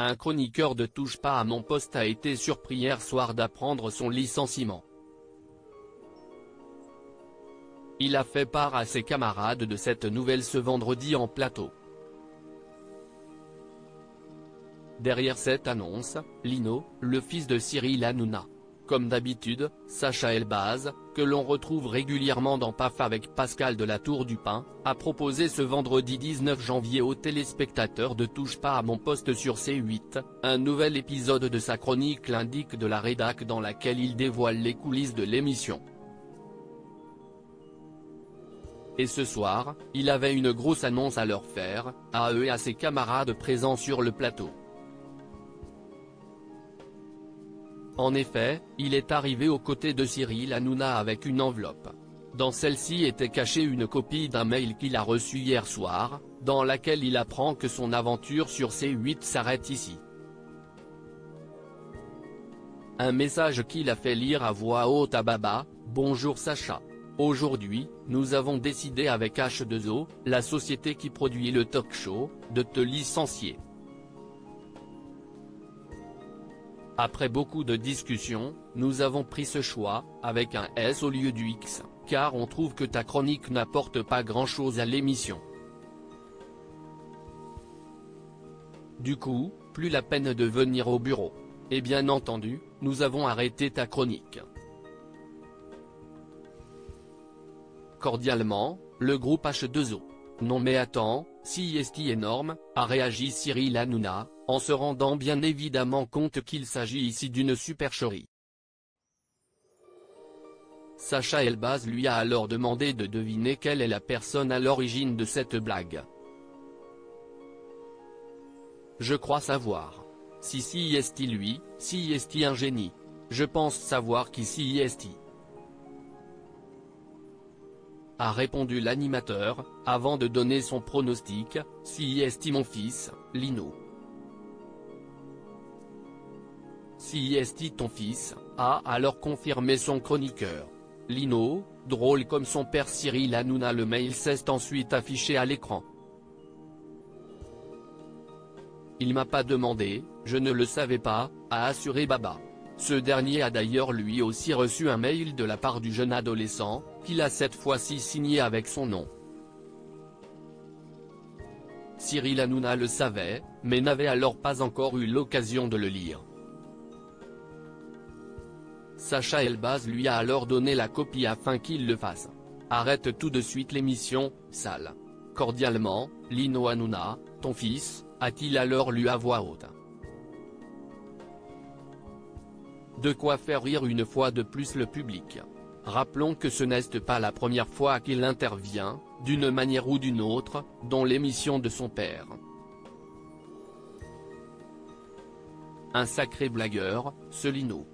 Un chroniqueur de Touche pas à mon poste a été surpris hier soir d'apprendre son licenciement. Il a fait part à ses camarades de cette nouvelle ce vendredi en plateau. Derrière cette annonce, Lino, le fils de Cyril Hanouna. Comme d'habitude, Sacha Elbaz, que l'on retrouve régulièrement dans PAF avec Pascal de la Tour du Pin, a proposé ce vendredi 19 janvier aux téléspectateurs de Touche pas à mon poste sur C8, un nouvel épisode de sa chronique L'indique de la rédac dans laquelle il dévoile les coulisses de l'émission. Et ce soir, il avait une grosse annonce à leur faire, à eux et à ses camarades présents sur le plateau. En effet, il est arrivé aux côtés de Cyril Hanouna avec une enveloppe. Dans celle-ci était cachée une copie d'un mail qu'il a reçu hier soir, dans laquelle il apprend que son aventure sur C8 s'arrête ici. Un message qu'il a fait lire à voix haute à Baba: « Bonjour Sacha. Aujourd'hui, nous avons décidé avec H2O, la société qui produit le talk show, de te licencier. Après beaucoup de discussions, nous avons pris ce choix, avec un S au lieu du X, car on trouve que ta chronique n'apporte pas grand-chose à l'émission. Du coup, plus la peine de venir au bureau. Et bien entendu, nous avons arrêté ta chronique. Cordialement, le groupe H2O. » Non mais attends, si est énorme, a réagi Cyril Hanouna, en se rendant bien évidemment compte qu'il s'agit ici d'une supercherie. Sacha Elbaz lui a alors demandé de deviner quelle est la personne à l'origine de cette blague. Je crois savoir. Si est lui, si est un génie. Je pense savoir qui si est. A répondu l'animateur, avant de donner son pronostic: si est mon fils, Lino. Si est ton fils, a alors confirmé son chroniqueur. Lino, drôle comme son père Cyril Hanouna. Le mail s'est ensuite affiché à l'écran. Il m'a pas demandé, je ne le savais pas, a assuré Baba. Ce dernier a d'ailleurs lui aussi reçu un mail de la part du jeune adolescent, qu'il a cette fois-ci signé avec son nom. Cyril Hanouna le savait, mais n'avait alors pas encore eu l'occasion de le lire. Sacha Elbaz lui a alors donné la copie afin qu'il le fasse. Arrête tout de suite l'émission, sale. Cordialement, Lino Hanouna, ton fils, a-t-il alors lu à voix haute. De quoi faire rire une fois de plus le public. Rappelons que ce n'est pas la première fois qu'il intervient, d'une manière ou d'une autre, dans l'émission de son père. Un sacré blagueur, ce Lino.